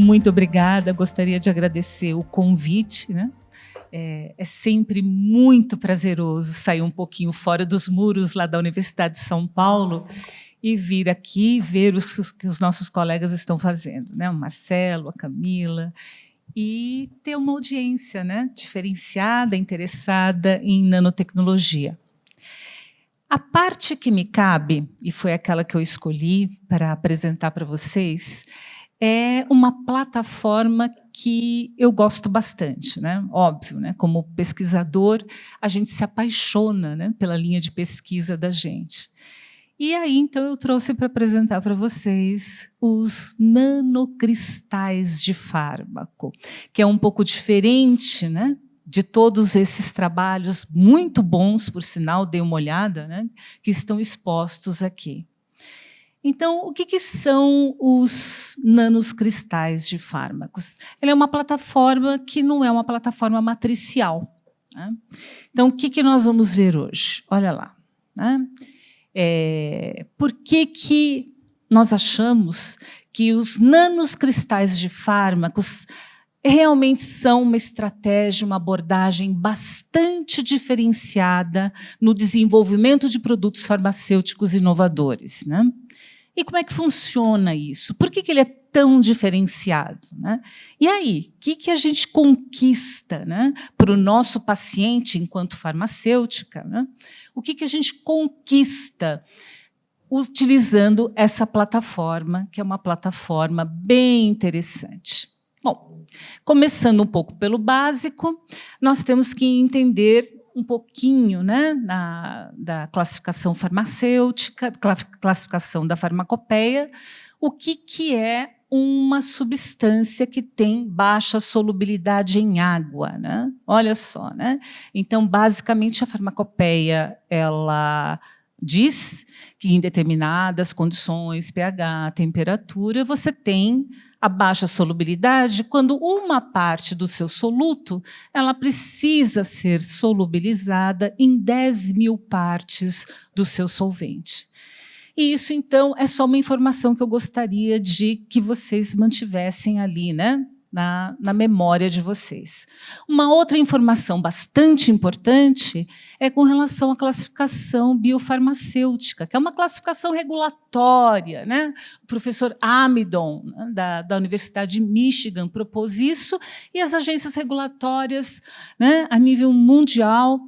muito obrigada. Gostaria de agradecer o convite, né? É sempre muito prazeroso sair um pouquinho fora dos muros lá da Universidade de São Paulo e vir aqui ver o que os nossos colegas estão fazendo, né? O Marcelo, a Camila, e ter uma audiência, né, diferenciada, interessada em nanotecnologia. A parte que me cabe, e foi aquela que eu escolhi para apresentar para vocês, é uma plataforma que eu gosto bastante, né? Óbvio, né? Como pesquisador, a gente se apaixona, né, pela linha de pesquisa da gente. E aí, então, eu trouxe para apresentar para vocês os nanocristais de fármaco, que é um pouco diferente, né, de todos esses trabalhos muito bons, por sinal, dei uma olhada, né, que estão expostos aqui. Então, o que são os nanocristais de fármacos? Ela é uma plataforma que não é uma plataforma matricial, né? Então, o que nós vamos ver hoje? Olha lá, né? Por que nós achamos que os nanocristais de fármacos realmente são uma estratégia, uma abordagem bastante diferenciada no desenvolvimento de produtos farmacêuticos inovadores, né? E como é que funciona isso? Por que ele é tão diferenciado, né? E aí, o que a gente conquista, né, para o nosso paciente enquanto farmacêutica, né? O que a gente conquista utilizando essa plataforma, que é uma plataforma bem interessante? Bom, começando um pouco pelo básico, nós temos que entender um pouquinho, né, da classificação farmacêutica, classificação da farmacopeia, o que é uma substância que tem baixa solubilidade em água, né? Olha só, né? Então, basicamente, a farmacopeia ela diz que em determinadas condições, pH, temperatura, você tem a baixa solubilidade quando uma parte do seu soluto ela precisa ser solubilizada em 10.000 partes do seu solvente. E isso, então, é só uma informação que eu gostaria de que vocês mantivessem ali, né, na memória de vocês. Uma outra informação bastante importante é com relação à classificação biofarmacêutica, que é uma classificação regulatória, né? O professor Amidon, né, da Universidade de Michigan, propôs isso, e as agências regulatórias, né, a nível mundial,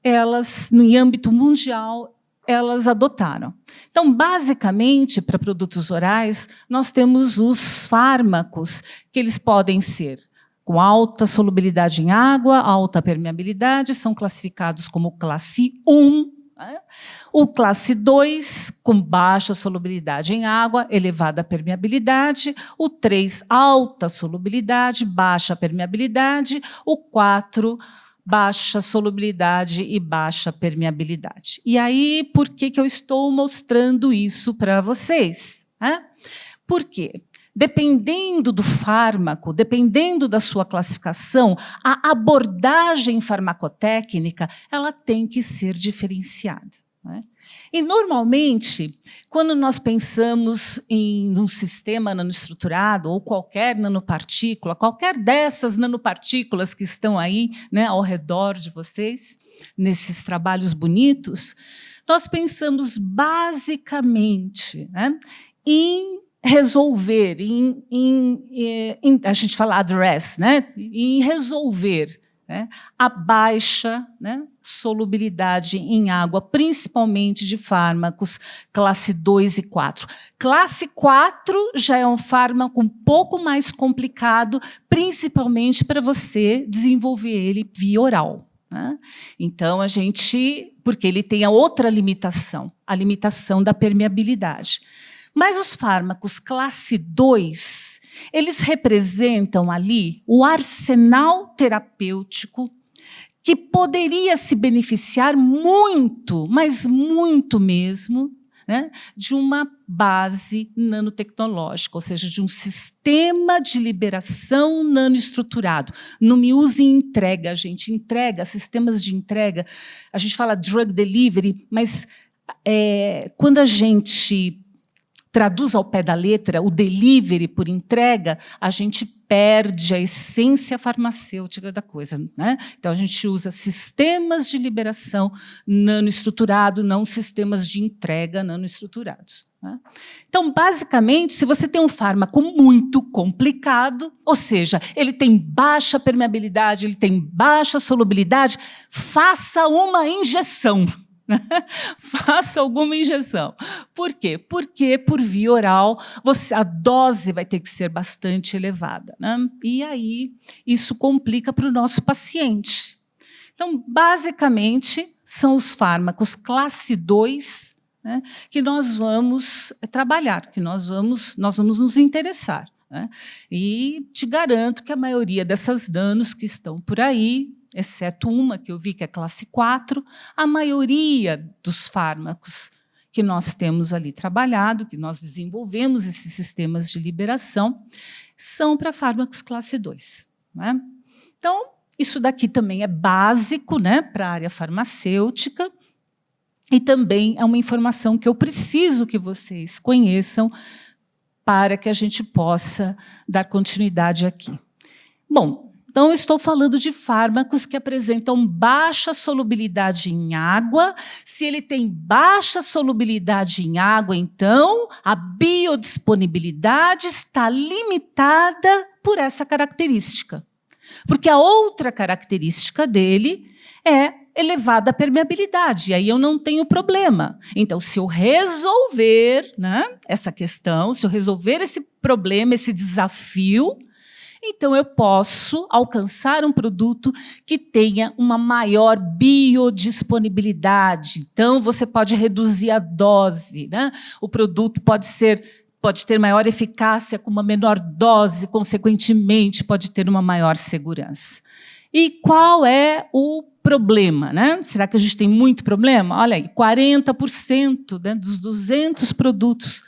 elas, em âmbito mundial, elas adotaram. Então, basicamente, para produtos orais, nós temos os fármacos, que eles podem ser com alta solubilidade em água, alta permeabilidade, são classificados como classe 1, né? O classe 2, com baixa solubilidade em água, elevada permeabilidade, o 3, alta solubilidade, baixa permeabilidade, o 4, baixa solubilidade e baixa permeabilidade. E aí, por que eu estou mostrando isso para vocês? Por quê? Dependendo do fármaco, dependendo da sua classificação, a abordagem farmacotécnica ela tem que ser diferenciada, né? E, normalmente, quando nós pensamos em um sistema nanoestruturado ou qualquer nanopartícula, qualquer dessas nanopartículas que estão aí, né, ao redor de vocês, nesses trabalhos bonitos, nós pensamos basicamente, né, em resolver, a gente fala address, né, em resolver, né, a baixa, né, solubilidade em água, principalmente de fármacos classe 2 e 4. Classe 4 já é um fármaco um pouco mais complicado, principalmente para você desenvolver ele via oral, né? Então, porque ele tem a outra limitação, a limitação da permeabilidade. Mas os fármacos classe 2, eles representam ali o arsenal terapêutico que poderia se beneficiar muito, mas muito mesmo, né, de uma base nanotecnológica, ou seja, de um sistema de liberação nanoestruturado. Não me use entrega, gente. Entrega, sistemas de entrega, a gente fala drug delivery, mas quando a gente traduz ao pé da letra, o delivery por entrega, a gente perde a essência farmacêutica da coisa, né? Então, a gente usa sistemas de liberação nanoestruturado, não sistemas de entrega nanoestruturados, né? Então, basicamente, se você tem um fármaco muito complicado, ou seja, ele tem baixa permeabilidade, ele tem baixa solubilidade, faça uma injeção. Faça alguma injeção. Por quê? Porque por via oral a dose vai ter que ser bastante elevada, né? E aí isso complica para o nosso paciente. Então, basicamente, são os fármacos classe 2, né, que nós vamos trabalhar, que nós vamos nos interessar, né? E te garanto que a maioria dessas nanos que estão por aí, exceto uma que eu vi que é classe 4, a maioria dos fármacos que nós temos ali trabalhado, que nós desenvolvemos esses sistemas de liberação, são para fármacos classe 2, né? Então, isso daqui também é básico, né, para a área farmacêutica, e também é uma informação que eu preciso que vocês conheçam para que a gente possa dar continuidade aqui. Bom, então, estou falando de fármacos que apresentam baixa solubilidade em água. Se ele tem baixa solubilidade em água, então, a biodisponibilidade está limitada por essa característica. Porque a outra característica dele é elevada permeabilidade, e aí eu não tenho problema. Então, se eu resolver, né, essa questão, se eu resolver esse problema, esse desafio, então eu posso alcançar um produto que tenha uma maior biodisponibilidade. Então, você pode reduzir a dose, né? O produto pode ter maior eficácia com uma menor dose, consequentemente, pode ter uma maior segurança. E qual é o problema, né? Será que a gente tem muito problema? Olha aí, 40%, né, dos 200 produtos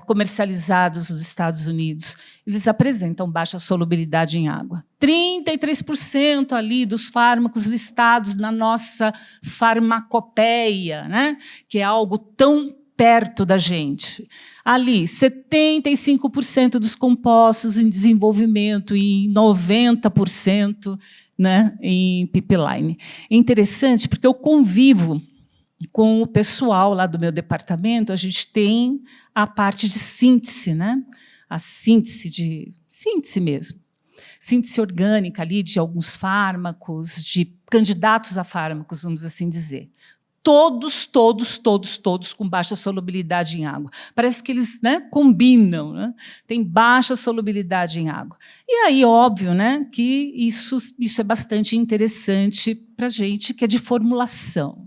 comercializados nos Estados Unidos, eles apresentam baixa solubilidade em água. 33% ali dos fármacos listados na nossa farmacopeia, né, que é algo tão perto da gente. Ali, 75% dos compostos em desenvolvimento e 90%, né, em pipeline. É interessante porque eu convivo com o pessoal lá do meu departamento, a gente tem a parte de síntese, né? A síntese mesmo. Síntese orgânica ali de alguns fármacos, de candidatos a fármacos, vamos assim dizer. Todos com baixa solubilidade em água. Parece que eles, né, combinam, né? Tem baixa solubilidade em água. E aí, óbvio, né, que isso é bastante interessante para a gente, que é de formulação.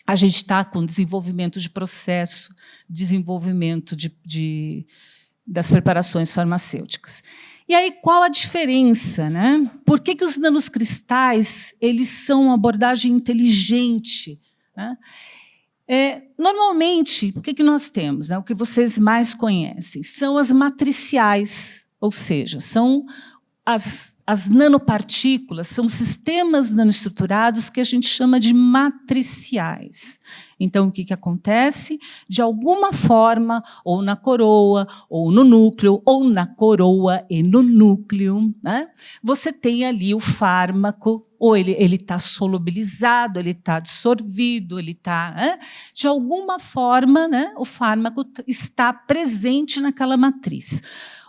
A gente está com desenvolvimento de processo, desenvolvimento das preparações farmacêuticas. E aí, qual a diferença, né? Por que os nanocristais eles são uma abordagem inteligente, né? Normalmente, o que nós temos, né? O que vocês mais conhecem são as matriciais, ou seja, são as nanopartículas, são sistemas nanoestruturados que a gente chama de matriciais. Então, o que acontece? De alguma forma, ou na coroa, ou no núcleo, ou na coroa e no núcleo, né, você tem ali o fármaco, ou ele está solubilizado, ele está dissolvido, ele está, né, de alguma forma, né, o fármaco está presente naquela matriz.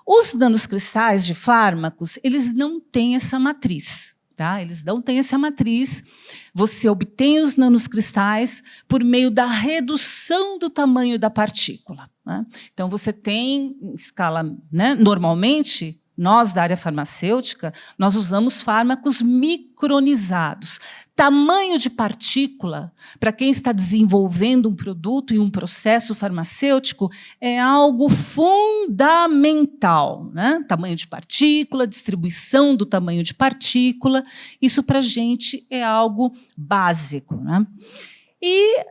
Os nanocristais de fármacos, eles não têm essa matriz, tá? Eles não têm essa matriz. Você obtém os nanocristais por meio da redução do tamanho da partícula, né? Então, você tem em escala, né, normalmente, nós da área farmacêutica, nós usamos fármacos micronizados. Tamanho de partícula, para quem está desenvolvendo um produto e um processo farmacêutico, é algo fundamental, né? Tamanho de partícula, distribuição do tamanho de partícula, isso para a gente é algo básico, né? E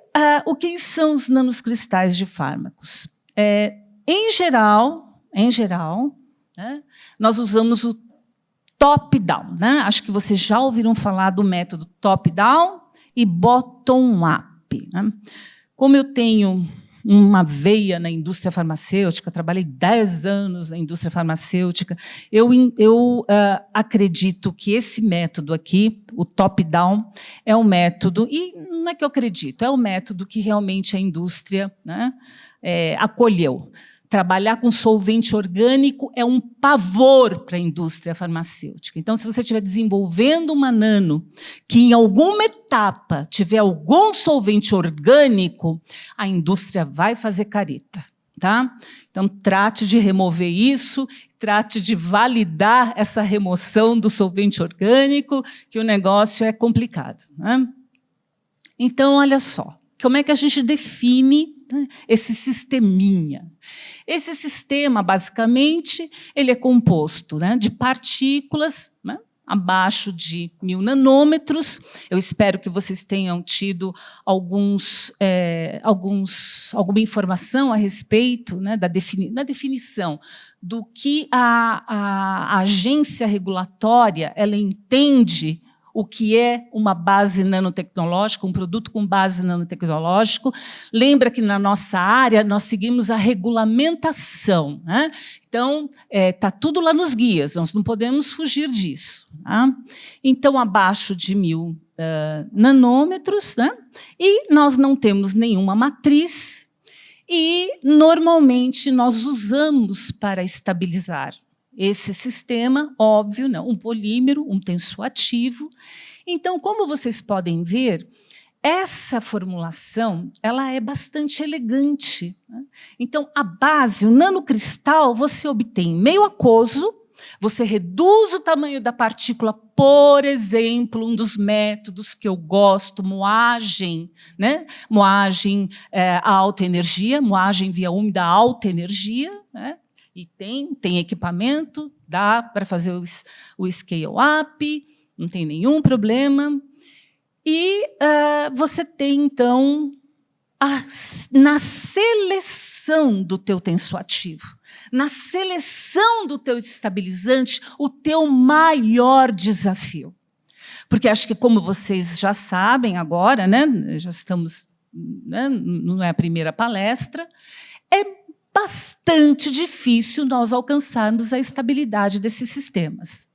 o que são os nanocristais de fármacos? Em geral, né, nós usamos o top-down, né? Acho que vocês já ouviram falar do método top-down e bottom-up, né? Como eu tenho uma veia na indústria farmacêutica, trabalhei 10 anos na indústria farmacêutica, eu acredito que esse método aqui, o top-down, é um método, e não é que eu acredito, é um método que realmente a indústria, né, acolheu. Trabalhar com solvente orgânico é um pavor para a indústria farmacêutica. Então, se você estiver desenvolvendo uma nano que, em alguma etapa, tiver algum solvente orgânico, a indústria vai fazer careta. Tá? Então, trate de remover isso, trate de validar essa remoção do solvente orgânico, que o negócio é complicado. Né? Então, olha só, como é que a gente define esse sisteminha? Esse sistema, basicamente, ele é composto, né, de partículas, né, abaixo de 1000 nanômetros. Eu espero que vocês tenham tido alguma informação a respeito, né, da definição do que a agência regulatória ela entende o que é uma base nanotecnológica, um produto com base nanotecnológico. Lembra que na nossa área nós seguimos a regulamentação, né? Então, está tudo lá nos guias, nós não podemos fugir disso. Tá? Então, abaixo de 1000 nanômetros, né? E nós não temos nenhuma matriz, e normalmente nós usamos para estabilizar esse sistema, óbvio, não, um polímero, um tensoativo. Então, como vocês podem ver, essa formulação ela é bastante elegante. Né? Então, a base, o nanocristal, você obtém meio aquoso, você reduz o tamanho da partícula, por exemplo, um dos métodos que eu gosto, moagem, né? Moagem a alta energia, moagem via úmida alta energia, né? E tem equipamento, dá para fazer o scale-up, não tem nenhum problema. E você tem, então, na seleção do teu tensoativo, na seleção do teu estabilizante, o teu maior desafio. Porque acho que, como vocês já sabem agora, né, já estamos, né, não é a primeira palestra, é bastante difícil nós alcançarmos a estabilidade desses sistemas.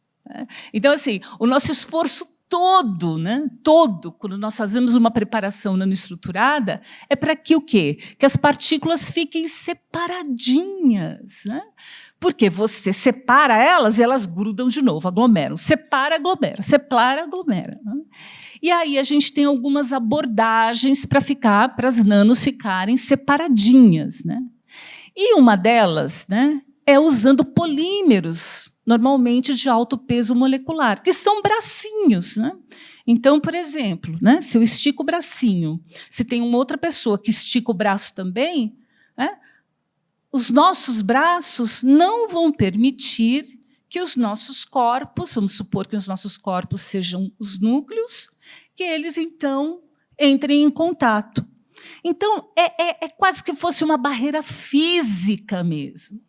Então, assim, o nosso esforço todo, né, todo, quando nós fazemos uma preparação nanoestruturada, é para que o quê? Que as partículas fiquem separadinhas. Né? Porque você separa elas e elas grudam de novo, aglomeram. Separa, aglomera, separa, aglomera. Né? E aí a gente tem algumas abordagens para as nanos ficarem separadinhas. Né? E uma delas, né, é usando polímeros, normalmente de alto peso molecular, que são bracinhos. Né? Então, por exemplo, né, se eu estico o bracinho, se tem uma outra pessoa que estica o braço também, né, os nossos braços não vão permitir que os nossos corpos, vamos supor que os nossos corpos sejam os núcleos, que eles, então, entrem em contato. Então, é quase que fosse uma barreira física mesmo.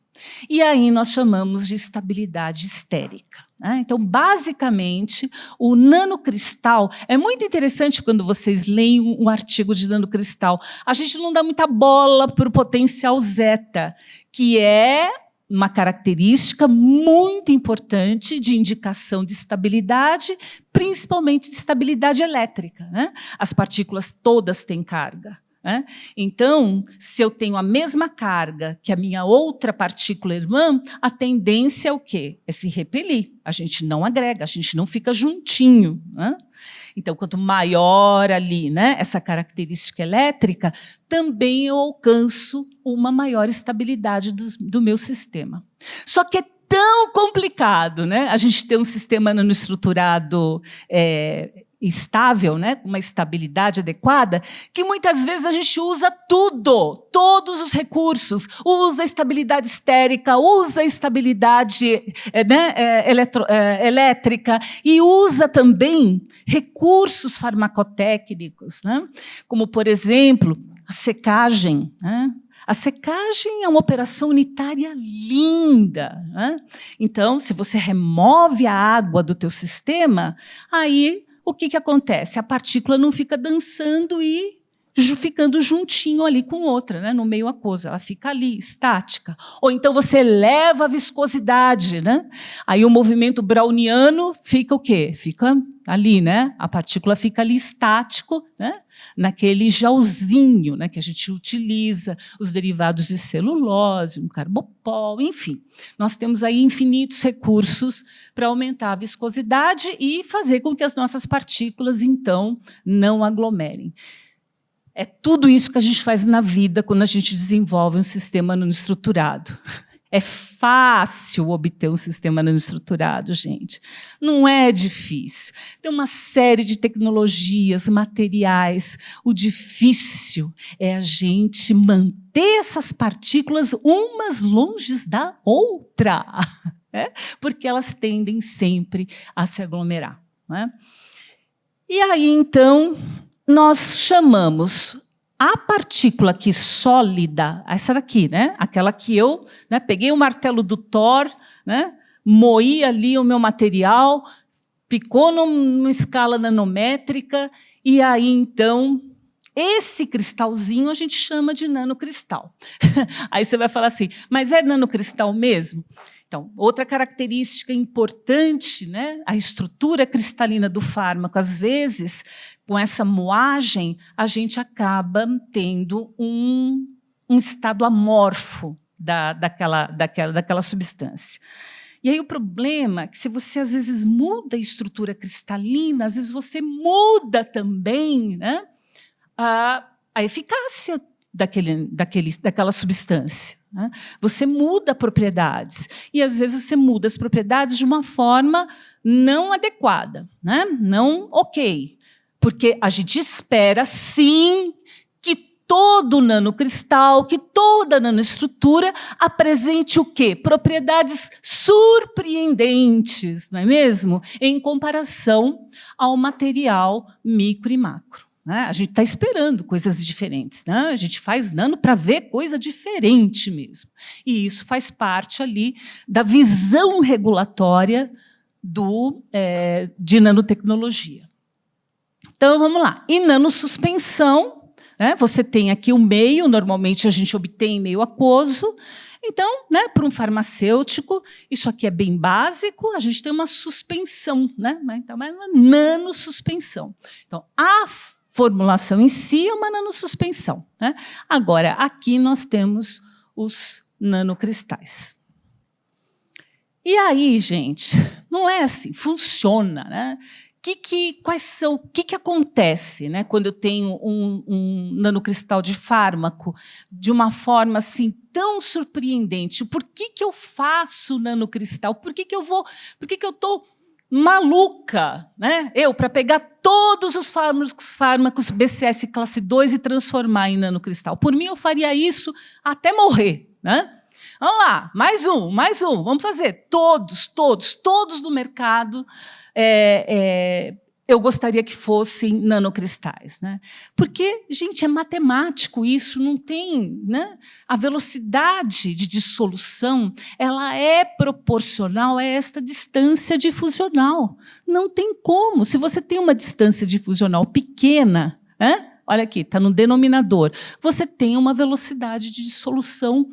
E aí nós chamamos de estabilidade estérica. Né? Então, basicamente, o nanocristal... É muito interessante quando vocês leem um artigo de nanocristal. A gente não dá muita bola para o potencial zeta, que é uma característica muito importante de indicação de estabilidade, principalmente de estabilidade elétrica. Né? As partículas todas têm carga. Então, se eu tenho a mesma carga que a minha outra partícula irmã, a tendência é o quê? É se repelir. A gente não agrega, a gente não fica juntinho. Né? Então, quanto maior ali, né, essa característica elétrica, também eu alcanço uma maior estabilidade do meu sistema. Só que é tão complicado, né, a gente ter um sistema nanoestruturado estável, né, com uma estabilidade adequada, que muitas vezes a gente usa tudo, todos os recursos, usa a estabilidade estérica, usa a estabilidade elétrica e usa também recursos farmacotécnicos, né, como, por exemplo, a secagem. Né? A secagem é uma operação unitária linda. Né? Então, se você remove a água do teu sistema, aí o que acontece? A partícula não fica dançando e ficando juntinho ali com outra, né, no meio aquoso. Ela fica ali, estática. Ou então você eleva a viscosidade, né? Aí o movimento browniano fica o quê? Fica ali, né? A partícula fica ali estático, né? Naquele gelzinho, né, que a gente utiliza, os derivados de celulose, um carbopol, enfim. Nós temos aí infinitos recursos para aumentar a viscosidade e fazer com que as nossas partículas, então, não aglomerem. É tudo isso que a gente faz na vida quando a gente desenvolve um sistema nanoestruturado. É fácil obter um sistema nanoestruturado, gente. Não é difícil. Tem uma série de tecnologias, materiais. O difícil é a gente manter essas partículas umas longe da outra, né? Porque elas tendem sempre a se aglomerar, né? E aí, então, nós chamamos a partícula aqui sólida, essa daqui, né? Aquela que eu, né, peguei o martelo do Thor, né, moí ali o meu material, ficou numa escala nanométrica, e aí, então, esse cristalzinho a gente chama de nanocristal. Aí você vai falar assim, mas é nanocristal mesmo? Então, outra característica importante, né, a estrutura cristalina do fármaco, às vezes, com essa moagem, a gente acaba tendo um estado amorfo daquela substância. E aí o problema é que, se você, às vezes, muda a estrutura cristalina, às vezes você muda também, né, a eficácia daquela substância, né? Você muda propriedades. E, às vezes, você muda as propriedades de uma forma não adequada, né? Não ok. Porque a gente espera, sim, que todo nanocristal, que toda nanoestrutura apresente o quê? Propriedades surpreendentes, não é mesmo? Em comparação ao material micro e macro. A gente está esperando coisas diferentes, né? A gente faz nano para ver coisa diferente mesmo. E isso faz parte ali da visão regulatória de nanotecnologia. Então, vamos lá. E nanosuspensão, né? Você tem aqui o meio, normalmente a gente obtém meio aquoso. Então, né, para um farmacêutico, isso aqui é bem básico, a gente tem uma suspensão, né? Então, é uma nanosuspensão. Então, a formulação em si é uma nanosuspensão, né? Agora, aqui nós temos os nanocristais. E aí, gente, não é assim, funciona, né? O que acontece, né, quando eu tenho um nanocristal de fármaco de uma forma assim tão surpreendente? Por que eu faço nanocristal? Por que eu estou maluca, né? Para pegar todos os fármacos BCS classe 2 e transformar em nanocristal? Por mim, eu faria isso até morrer, né? Vamos lá, mais um, vamos fazer. Todos no mercado, eu gostaria que fossem nanocristais, né? Porque, gente, é matemático isso, não tem, né? A velocidade de dissolução, ela é proporcional a esta distância difusional. Não tem como. Se você tem uma distância difusional pequena, né? Olha aqui, está no denominador, você tem uma velocidade de dissolução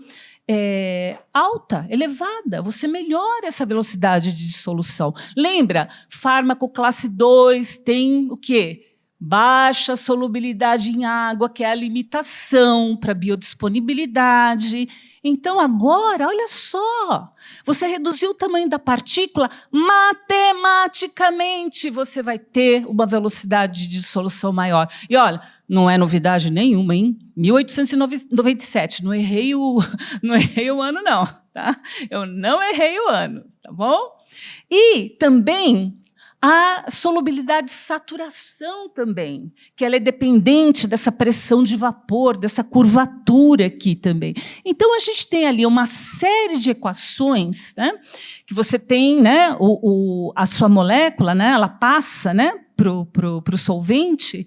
alta, elevada, você melhora essa velocidade de dissolução. Lembra, fármaco classe 2 tem o quê? Baixa solubilidade em água, que é a limitação para biodisponibilidade. Então, agora, olha só, você reduziu o tamanho da partícula, matematicamente você vai ter uma velocidade de dissolução maior. E, olha, não é novidade nenhuma, hein? 1897, não errei o ano, não. Tá? Eu não errei o ano, tá bom? E também a solubilidade de saturação também, que ela é dependente dessa pressão de vapor, dessa curvatura aqui também. Então, a gente tem ali uma série de equações, né, que você tem, né, a sua molécula, né, ela passa, né, para o solvente,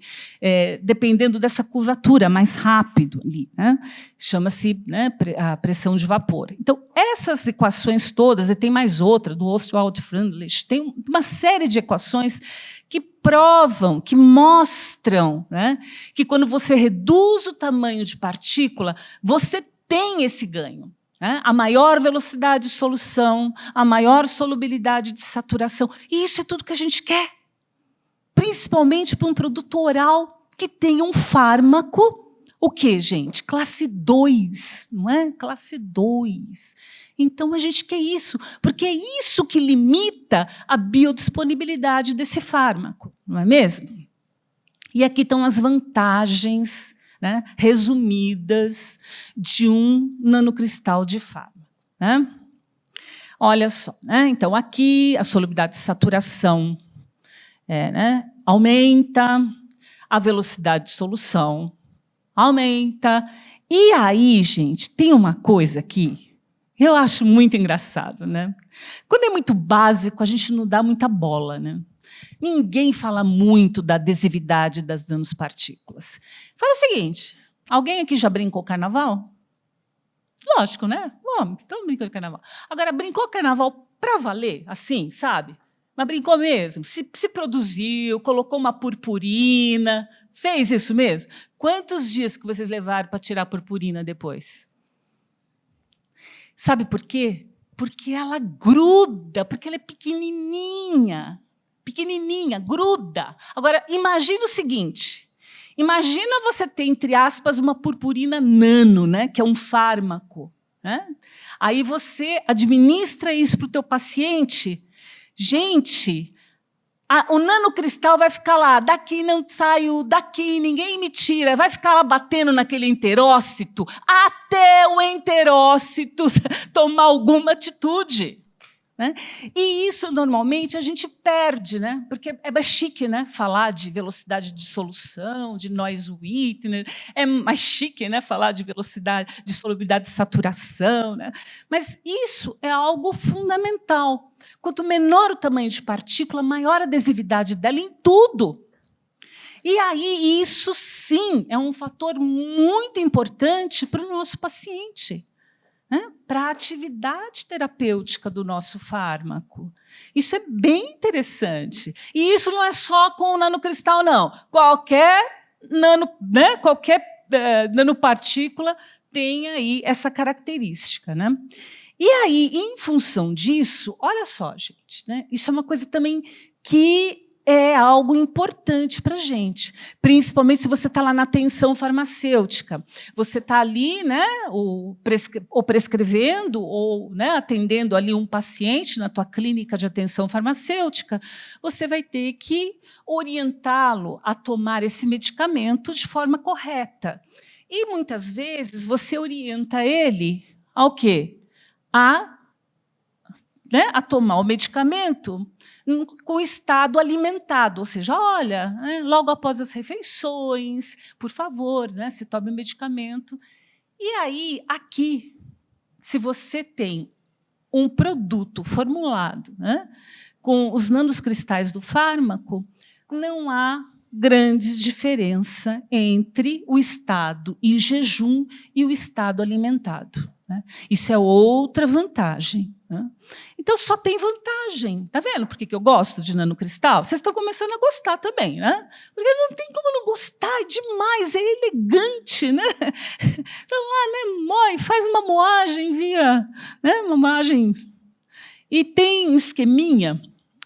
dependendo dessa curvatura, mais rápido ali, né? Chama-se, né, a pressão de vapor. Então, essas equações todas, e tem mais outra, do Ostwald-Freundlich, tem uma série de equações que comprovam, que mostram, né, que quando você reduz o tamanho de partícula, você tem esse ganho. Né? A maior velocidade de solução, a maior solubilidade de saturação. E isso é tudo que a gente quer. Principalmente para um produto oral que tenha um fármaco. O quê, gente? Classe 2, não é? Classe 2. Então, a gente quer isso, porque é isso que limita a biodisponibilidade desse fármaco, não é mesmo? E aqui estão as vantagens, né, resumidas de um nanocristal de fármaco. Né? Olha só, né? Então, aqui a solubilidade de saturação né, aumenta, a velocidade de solução aumenta. E aí, gente, tem uma coisa aqui, eu acho muito engraçado, né? Quando é muito básico, a gente não dá muita bola, né? Ninguém fala muito da adesividade das nanopartículas. Fala o seguinte, alguém aqui já brincou carnaval? Lógico, né? Bom, então brincou de carnaval. Agora, brincou carnaval para valer, assim, sabe? Mas brincou mesmo, se produziu, colocou uma purpurina, fez isso mesmo? Quantos dias que vocês levaram para tirar a purpurina depois? Sabe por quê? Porque ela gruda, porque ela é pequenininha, gruda. Agora, imagina o seguinte, imagina você ter, entre aspas, uma purpurina nano, né, que é um fármaco. Né? Aí você administra isso para o teu paciente. Gente, o nanocristal vai ficar lá, daqui não saio, daqui ninguém me tira, vai ficar lá batendo naquele enterócito, até o enterócito tomar alguma atitude. Né? E isso, normalmente, a gente perde, né? Porque é mais chique, né? Falar de velocidade de solução, de Noyes-Witner, é mais chique, né? Falar de velocidade, de solubilidade de saturação. Né? Mas isso é algo fundamental. Quanto menor o tamanho de partícula, maior a adesividade dela em tudo. E aí, isso, sim, é um fator muito importante para o nosso paciente. Né, para a atividade terapêutica do nosso fármaco. Isso é bem interessante. E isso não é só com o nanocristal, não. Qualquer nanopartícula tem aí essa característica. Né? E aí, em função disso, olha só, gente, né, isso é uma coisa também que é algo importante para a gente, principalmente se você está lá na atenção farmacêutica. Você está ali, né, ou prescrevendo, ou né, atendendo ali um paciente na tua clínica de atenção farmacêutica, você vai ter que orientá-lo a tomar esse medicamento de forma correta. E, muitas vezes, você orienta ele ao quê? A tomar o medicamento com estado alimentado, ou seja, olha, né, logo após as refeições, por favor, né, se tome o medicamento. E aí, aqui, se você tem um produto formulado, né, com os nanocristais do fármaco, não há grande diferença entre o estado em jejum e o estado alimentado. Né? Isso é outra vantagem. Né? Então, só tem vantagem. Está vendo por que eu gosto de nanocristal? Vocês estão começando a gostar também, né? Porque não tem como não gostar, é demais, é elegante. Né? Então, lá, né, moe, faz uma moagem via... Né, uma moagem... E tem um esqueminha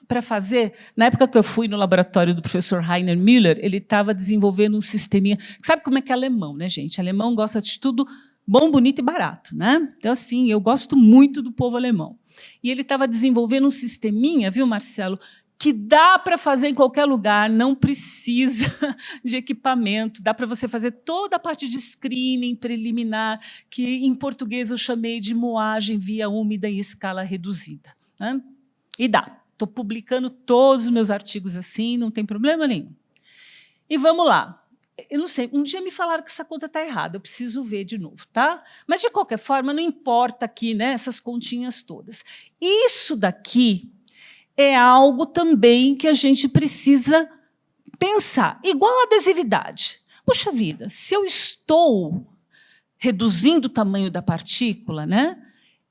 para fazer. Na época que eu fui no laboratório do professor Rainer Müller, ele estava desenvolvendo um sisteminha... Sabe como é que é alemão, né, gente? Alemão gosta de tudo... bom, bonito e barato. Né? Então, assim, eu gosto muito do povo alemão. E ele estava desenvolvendo um sisteminha, viu, Marcelo, que dá para fazer em qualquer lugar, não precisa de equipamento, dá para você fazer toda a parte de screening preliminar, que em português eu chamei de moagem via úmida em escala reduzida. Né? E dá. Estou publicando todos os meus artigos assim, não tem problema nenhum. E vamos lá. Eu não sei, um dia me falaram que essa conta está errada, eu preciso ver de novo, tá? Mas, de qualquer forma, não importa aqui, né, essas continhas todas. Isso daqui é algo também que a gente precisa pensar, igual a adesividade. Puxa vida, se eu estou reduzindo o tamanho da partícula, né,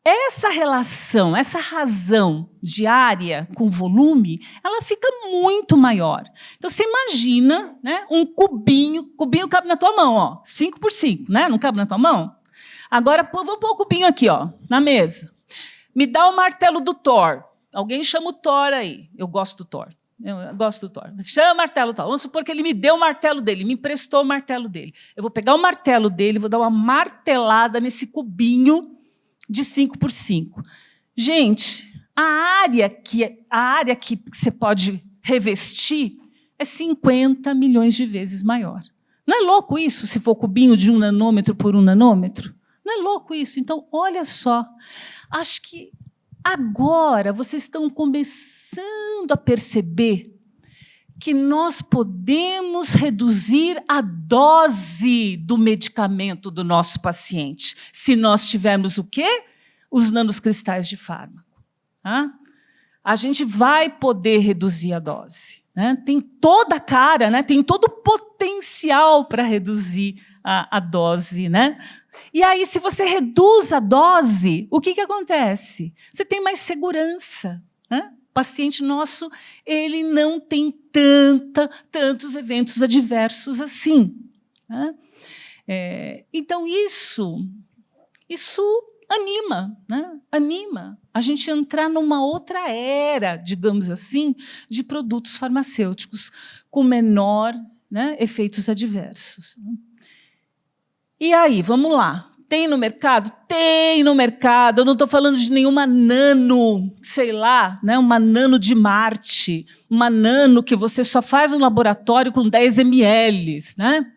essa relação, essa razão de área com volume, ela fica muito maior. Então, você imagina, né, um cubinho cabe na tua mão, ó, 5 por 5, né? Não cabe na tua mão? Agora, vamos pôr o cubinho aqui, ó, na mesa. Me dá o martelo do Thor. Alguém chama o Thor aí. Eu gosto do Thor. Eu gosto do Thor. Chama o martelo Thor. Vamos supor que ele me deu o martelo dele, me emprestou o martelo dele. Eu vou pegar o martelo dele, vou dar uma martelada nesse cubinho de 5 por 5. Gente, a área que você pode revestir é 50 milhões de vezes maior. Não é louco isso, se for cubinho de 1 nanômetro por 1 nanômetro? Não é louco isso? Então, olha só, acho que agora vocês estão começando a perceber que nós podemos reduzir a dose do medicamento do nosso paciente, se nós tivermos o quê? Os nanocristais de fármaco. Tá? A gente vai poder reduzir a dose. Né? Tem toda a cara, né? Tem todo o potencial para reduzir a dose. Né? E aí, se você reduz a dose, o que acontece? Você tem mais segurança. Né? O paciente nosso, ele não tem tantos eventos adversos assim. Né? Então, isso anima, né? Anima a gente entrar numa outra era, digamos assim, de produtos farmacêuticos com menor, né, efeitos adversos. E aí, vamos lá. Tem no mercado? Tem no mercado. Eu não estou falando de nenhuma nano, sei lá, né, uma nano de Marte, uma nano que você só faz no laboratório com 10 ml, né?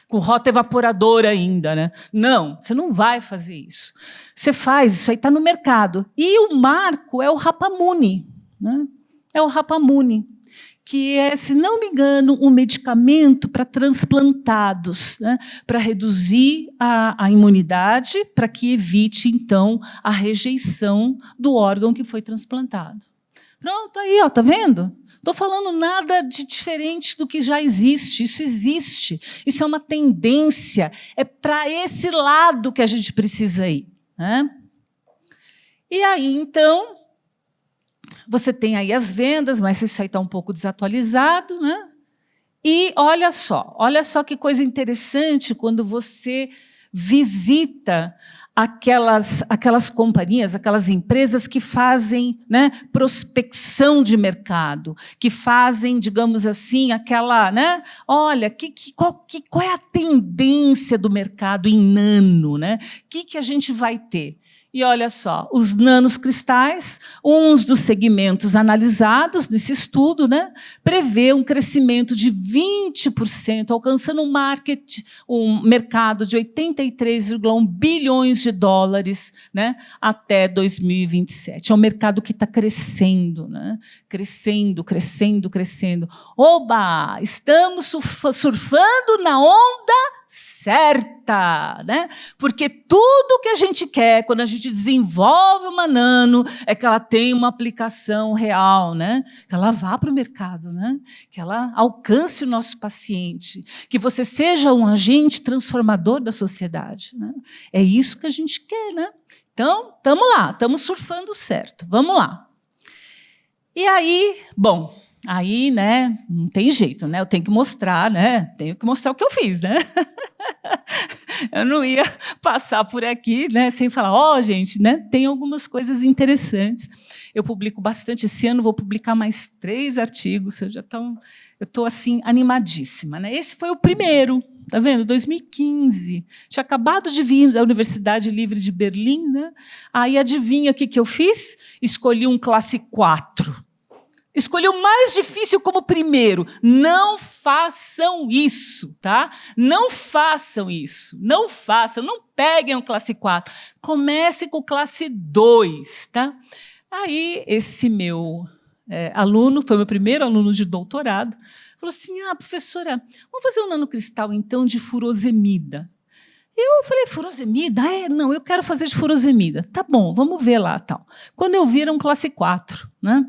Com rota evaporadora ainda. Né? Não, você não vai fazer isso. Você faz, isso aí está no mercado. E o marco é o Rapamune. Né? É o Rapamune, que é, se não me engano, um medicamento para transplantados, né? Para reduzir a imunidade, para que evite, então, a rejeição do órgão que foi transplantado. Pronto, aí, ó, tá vendo? Estou falando nada de diferente do que já existe. Isso existe. Isso é uma tendência. É para esse lado que a gente precisa ir. Né? E aí, então, você tem aí as vendas, mas isso aí está um pouco desatualizado. Né? E olha só que coisa interessante quando você visita aquelas companhias, aquelas empresas que fazem, né, prospecção de mercado, que fazem, digamos assim, aquela, né, olha, qual é a tendência do mercado em nano, né? O que a gente vai ter? E olha só, os nanocristais, uns dos segmentos analisados nesse estudo, né, prevê um crescimento de 20%, alcançando um mercado de 83,1 bilhões de dólares, né, até 2027. É um mercado que está crescendo, né, crescendo. Oba! Estamos surfando na onda certa, né? Porque tudo que a gente quer quando a gente desenvolve uma nano é que ela tenha uma aplicação real, né? Que ela vá para o mercado, né? Que ela alcance o nosso paciente, que você seja um agente transformador da sociedade, né? É isso que a gente quer, né? Então, estamos lá, estamos surfando certo. Vamos lá. E aí, bom, aí, né, não tem jeito, né? Eu tenho que mostrar, né? Tenho que mostrar o que eu fiz, né? Eu não ia passar por aqui, né, sem falar, ó, gente, né, tem algumas coisas interessantes. Eu publico bastante. Esse ano vou publicar mais 3 artigos. Eu estou assim animadíssima, né? Esse foi o primeiro, tá vendo? 2015. Tinha acabado de vir da Universidade Livre de Berlim, né? Aí adivinha o que eu fiz? Escolhi um classe 4. Escolhi o mais difícil como primeiro. Não façam isso, tá? Não façam isso. Não façam, não peguem o classe 4. Comece com classe 2, tá? Aí, esse meu aluno, foi meu primeiro aluno de doutorado, falou assim, professora, vamos fazer um nanocristal, então, de furosemida. Eu falei, furosemida? Não, eu quero fazer de furosemida. Tá bom, vamos ver lá. Tal. Quando eu vi, era um classe 4, né?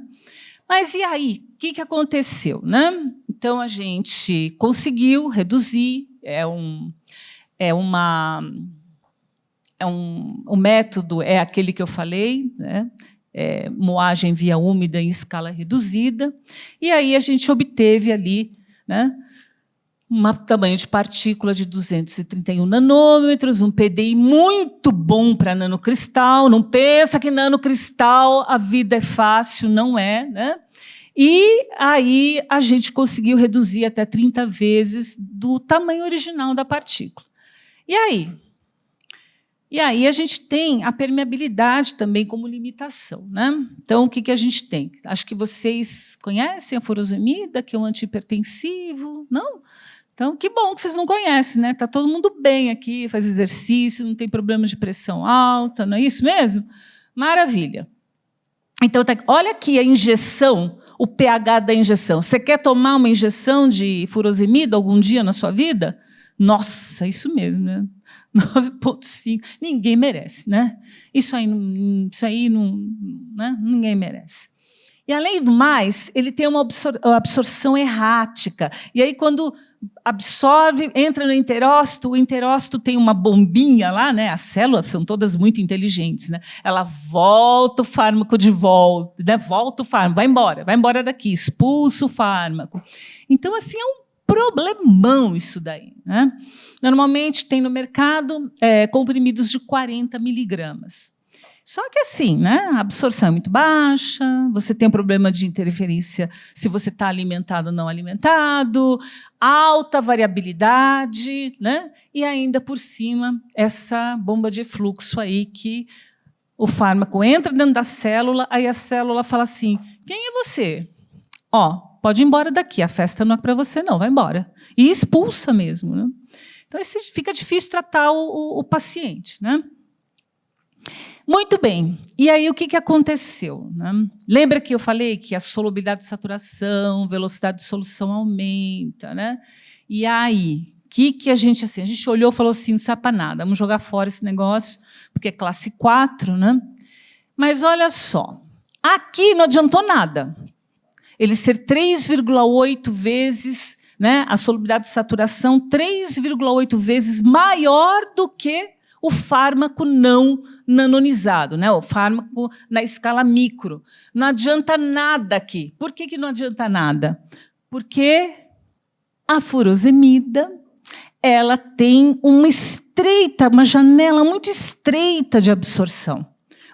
Mas e aí? O que aconteceu? Né? Então, a gente conseguiu reduzir, o método é aquele que eu falei, né? Moagem via úmida em escala reduzida, e aí a gente obteve ali, né, um tamanho de partícula de 231 nanômetros, um PDI muito bom para nanocristal. Não pensa que nanocristal a vida é fácil, não é, né? E aí a gente conseguiu reduzir até 30 vezes do tamanho original da partícula. E aí a gente tem a permeabilidade também como limitação, né? Então, o que a gente tem? Acho que vocês conhecem a furosemida, que é um antihipertensivo, não? Então, que bom que vocês não conhecem, né? Está todo mundo bem aqui, faz exercício, não tem problema de pressão alta, não é isso mesmo? Maravilha. Então, olha aqui a injeção, o pH da injeção. Você quer tomar uma injeção de furosemida algum dia na sua vida? Nossa, isso mesmo, né? 9,5. Ninguém merece, né? Isso aí não, né? Ninguém merece. E, além do mais, ele tem uma absorção errática. E aí, quando absorve, entra no enterócito, o enterócito tem uma bombinha lá, né? As células são todas muito inteligentes, né? Ela volta o fármaco de volta, né? Volta o fármaco, vai embora daqui, expulsa o fármaco. Então, assim, é um problemão isso daí, né? Normalmente tem no mercado comprimidos de 40 miligramas. Só que assim, né, a absorção é muito baixa, você tem um problema de interferência se você está alimentado ou não alimentado, alta variabilidade, né? E ainda por cima essa bomba de fluxo aí que o fármaco entra dentro da célula, aí a célula fala assim, quem é você? Pode ir embora daqui, a festa não é para você não, vai embora. E expulsa mesmo, né? Então, fica difícil tratar o paciente, né? Muito bem. E aí, o que aconteceu, né? Lembra que eu falei que a solubilidade de saturação, velocidade de solução aumenta, né? E aí, que a gente olhou e falou assim, não sabe para nada, vamos jogar fora esse negócio, porque é classe 4, né? Mas olha só, aqui não adiantou nada. Ele ser 3,8 vezes, né, a solubilidade de saturação 3,8 vezes maior do que o fármaco não nanonizado, né, o fármaco na escala micro. Não adianta nada aqui. Por que não adianta nada? Porque a furosemida ela tem uma janela muito estreita de absorção,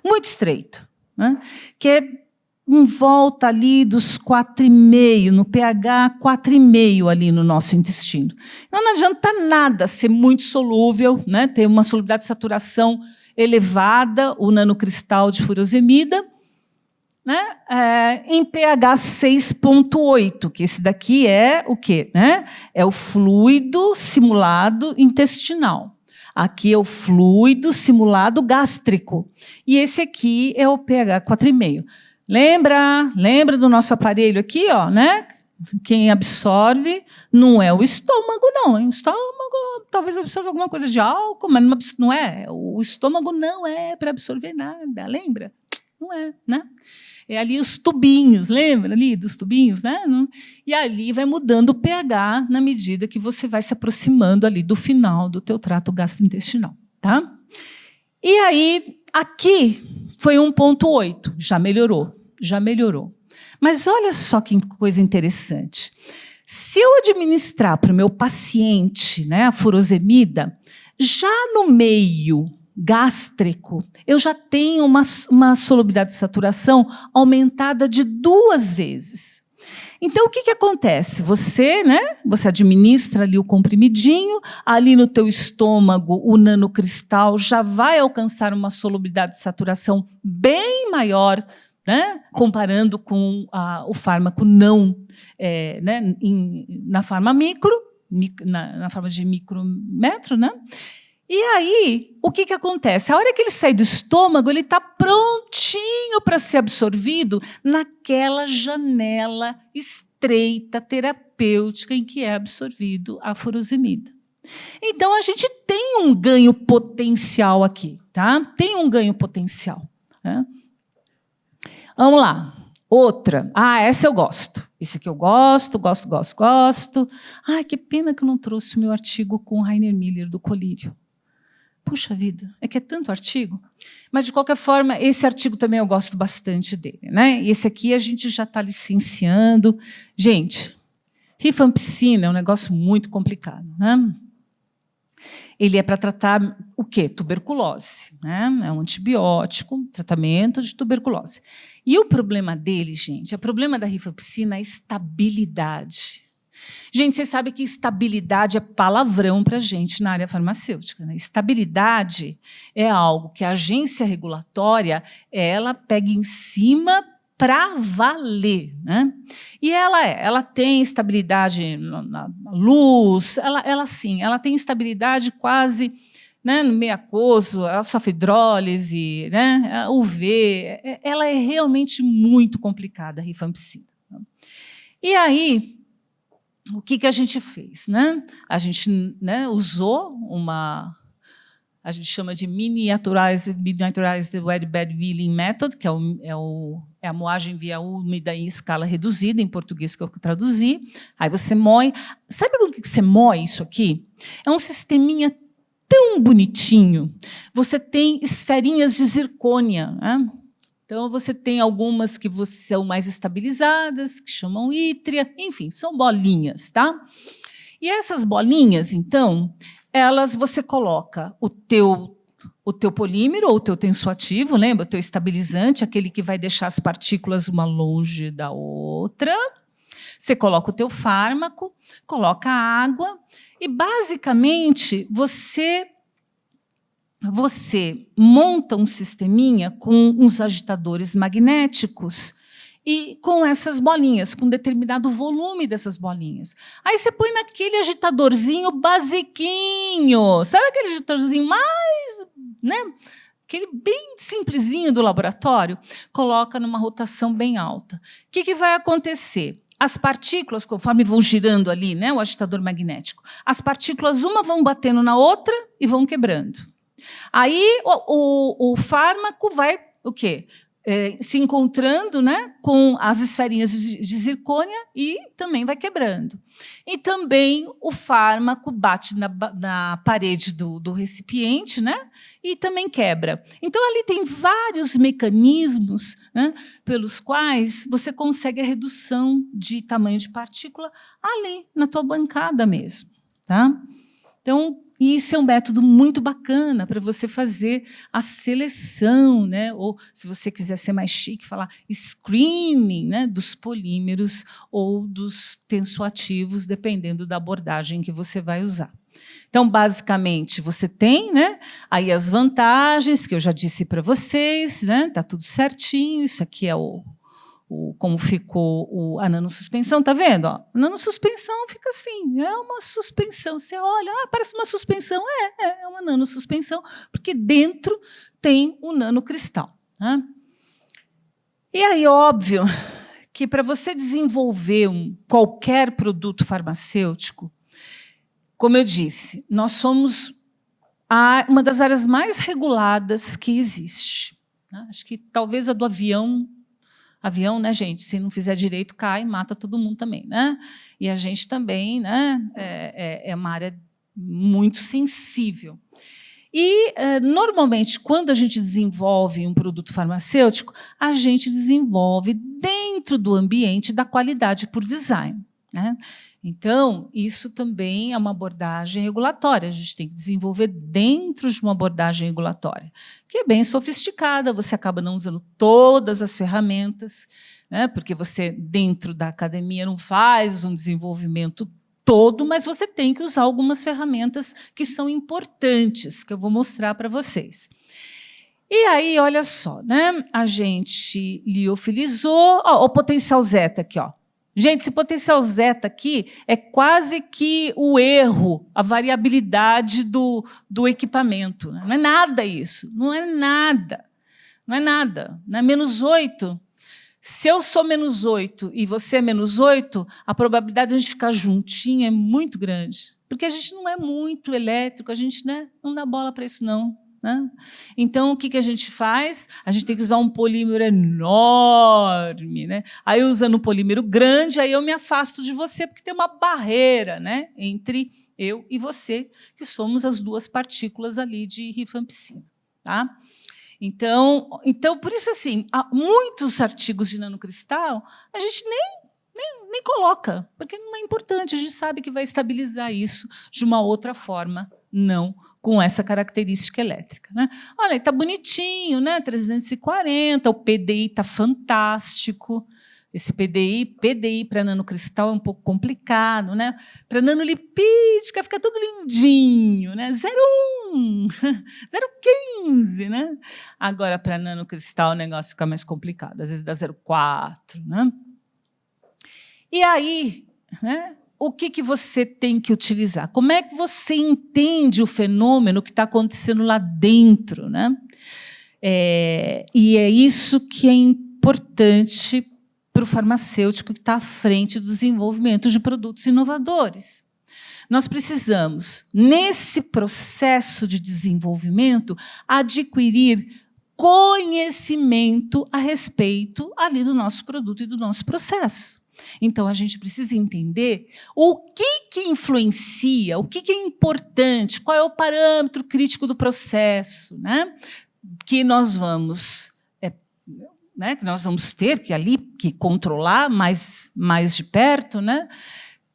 muito estreita, né, que é em volta ali dos 4,5, no pH 4,5 ali no nosso intestino. Então, não adianta nada ser muito solúvel, né, ter uma solubilidade de saturação elevada, o nanocristal de furosemida, né, em pH 6,8, que esse daqui é o quê? Né? É o fluido simulado intestinal. Aqui é o fluido simulado gástrico. E esse aqui é o pH 4,5. Lembra do nosso aparelho aqui, né? Quem absorve não é o estômago, não. O estômago talvez absorva alguma coisa de álcool, mas não é. O estômago não é para absorver nada, lembra? Não é, né? É ali os tubinhos, lembra ali dos tubinhos, né? E ali vai mudando o pH na medida que você vai se aproximando ali do final do teu trato gastrointestinal, tá? E aí, aqui foi 1,8, já melhorou. Mas olha só que coisa interessante. Se eu administrar para o meu paciente, né, a furosemida, já no meio gástrico, eu já tenho uma solubilidade de saturação aumentada de 2 vezes. Então, o que acontece? Você administra ali o comprimidinho, ali no teu estômago o nanocristal já vai alcançar uma solubilidade de saturação bem maior, né, comparando com o fármaco não, né, na forma micro, na forma de micrometro, né? E aí, o que acontece? A hora que ele sai do estômago, ele está prontinho para ser absorvido naquela janela estreita terapêutica em que é absorvido a furosemida. Então, a gente tem um ganho potencial aqui, tá? Tem um ganho potencial, né? Vamos lá. Outra. Essa eu gosto. Esse aqui eu gosto. Ai, que pena que eu não trouxe o meu artigo com o Rainer Miller do colírio. Puxa vida, é que é tanto artigo. Mas, de qualquer forma, esse artigo também eu gosto bastante dele, né? E esse aqui a gente já está licenciando. Gente, rifampicina é um negócio muito complicado, né? Ele é para tratar o quê? Tuberculose, né? É um antibiótico, tratamento de tuberculose. E o problema dele, gente, o problema da rifampicina é a estabilidade. Gente, vocês sabem que estabilidade é palavrão para a gente na área farmacêutica, né? Estabilidade é algo que a agência regulatória ela pega em cima para valer, né? E ela tem estabilidade na luz, ela tem estabilidade quase, né, no meio aquoso, ela sofre hidrólise, né, UV, ela é realmente muito complicada, a rifampicina. E aí, o que a gente fez, né? A gente, né, usou a gente chama de Miniaturized Wet Bed Wheeling Method, que é a moagem via úmida em escala reduzida, em português que eu traduzi. Aí você moe. Sabe com o que você moe isso aqui? É um sisteminha tão bonitinho. Você tem esferinhas de zircônia, né? Então, você tem algumas que são mais estabilizadas, que chamam ítria, enfim, são bolinhas, tá? E essas bolinhas, então, você coloca o teu polímero ou o teu tensoativo, lembra? O teu estabilizante, aquele que vai deixar as partículas uma longe da outra. Você coloca o teu fármaco, coloca a água e, basicamente, você monta um sisteminha com uns agitadores magnéticos e com essas bolinhas, com determinado volume dessas bolinhas. Aí você põe naquele agitadorzinho basiquinho, sabe aquele agitadorzinho mais, né, aquele bem simplesinho do laboratório? Coloca numa rotação bem alta. O que vai acontecer? As partículas, conforme vão girando ali, né, o agitador magnético, as partículas uma vão batendo na outra e vão quebrando. Aí o fármaco vai o quê? Se encontrando, né, com as esferinhas de zircônia e também vai quebrando. E também o fármaco bate na parede do recipiente, né, e também quebra. Então, ali tem vários mecanismos, né, pelos quais você consegue a redução de tamanho de partícula ali na tua bancada mesmo. Tá? Então, isso é um método muito bacana para você fazer a seleção, né? Ou, se você quiser ser mais chique, falar screening, né? Dos polímeros ou dos tensoativos, dependendo da abordagem que você vai usar. Então, basicamente, você tem, né, aí as vantagens, que eu já disse para vocês, né? Está tudo certinho, isso aqui é como ficou a nanosuspensão, está vendo? Ó, a nanosuspensão fica assim, é uma suspensão. Você olha, parece uma suspensão. É uma nanosuspensão, porque dentro tem o nanocristal. Né? E aí, óbvio, que para você desenvolver qualquer produto farmacêutico, como eu disse, nós somos uma das áreas mais reguladas que existe. Né? Acho que talvez a do avião, né, gente? Se não fizer direito, cai, mata todo mundo também, né? E a gente também, né? É uma área muito sensível. E, normalmente, quando a gente desenvolve um produto farmacêutico, a gente desenvolve dentro do ambiente da qualidade por design, né? Então, isso também é uma abordagem regulatória. A gente tem que desenvolver dentro de uma abordagem regulatória, que é bem sofisticada, você acaba não usando todas as ferramentas, né, porque você, dentro da academia, não faz um desenvolvimento todo, mas você tem que usar algumas ferramentas que são importantes, que eu vou mostrar para vocês. E aí, olha só, né, a gente liofilizou, o potencial zeta aqui, ó. Gente, esse potencial zeta aqui é quase que o erro, a variabilidade do equipamento. Não é nada isso, não é nada. Não é nada. Não é -8. Se eu sou -8 e você é -8, a probabilidade de a gente ficar juntinho é muito grande. Porque a gente não é muito elétrico, a gente, né, não dá bola para isso, não. Né? Então, o que a gente faz? A gente tem que usar um polímero enorme. Né? Aí, usando um polímero grande, aí eu me afasto de você, porque tem uma barreira, né, entre eu e você, que somos as duas partículas ali de rifampicina. Tá? Então, por isso, assim, há muitos artigos de nanocristal, a gente nem coloca, porque não é importante, a gente sabe que vai estabilizar isso de uma outra forma, não com essa característica elétrica. Né? Olha, está bonitinho, né? 340, o PDI está fantástico. Esse PDI para nanocristal é um pouco complicado, né? Para nanolipídica fica tudo lindinho, né? 0,1, 0,15, né? Agora, para nanocristal, o negócio fica mais complicado, às vezes dá 0,4, né? E aí, né, o que você tem que utilizar? Como é que você entende o fenômeno que está acontecendo lá dentro? Né? E é isso que é importante para o farmacêutico que está à frente do desenvolvimento de produtos inovadores. Nós precisamos, nesse processo de desenvolvimento, adquirir conhecimento a respeito ali do nosso produto e do nosso processo. Então, a gente precisa entender o que influencia, o que é importante, qual é o parâmetro crítico do processo, né? Que nós vamos ter que controlar mais de perto, né?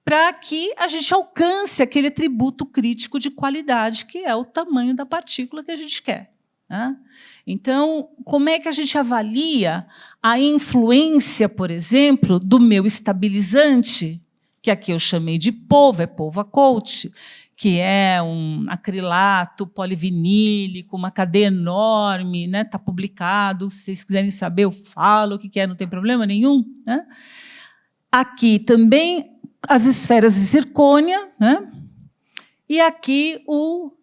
Para que a gente alcance aquele atributo crítico de qualidade, que é o tamanho da partícula que a gente quer. Né? Então, como é que a gente avalia a influência, por exemplo, do meu estabilizante, que aqui eu chamei de polvo, é Polvacoat, que é um acrilato polivinílico, uma cadeia enorme, né? Está publicado, se vocês quiserem saber, eu falo o que é, não tem problema nenhum. Né? Aqui também as esferas de zircônia, né? E aqui o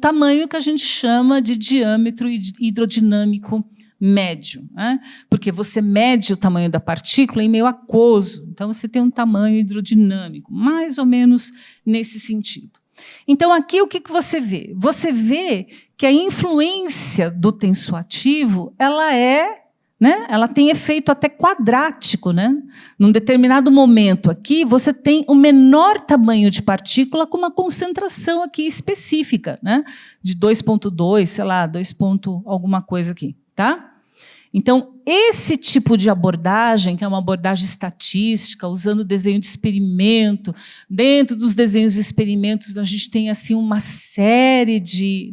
tamanho que a gente chama de diâmetro hidrodinâmico médio, né? Porque você mede o tamanho da partícula em meio aquoso, então você tem um tamanho hidrodinâmico, mais ou menos nesse sentido. Então, aqui o que você vê? Você vê que a influência do tensoativo ela tem efeito até quadrático. Né? Num determinado momento aqui, você tem o menor tamanho de partícula com uma concentração aqui específica, né? De 2,2, sei lá, 2 alguma coisa aqui. Tá? Então, esse tipo de abordagem, que é uma abordagem estatística, usando desenho de experimento, dentro dos desenhos de experimentos, a gente tem assim, uma série de...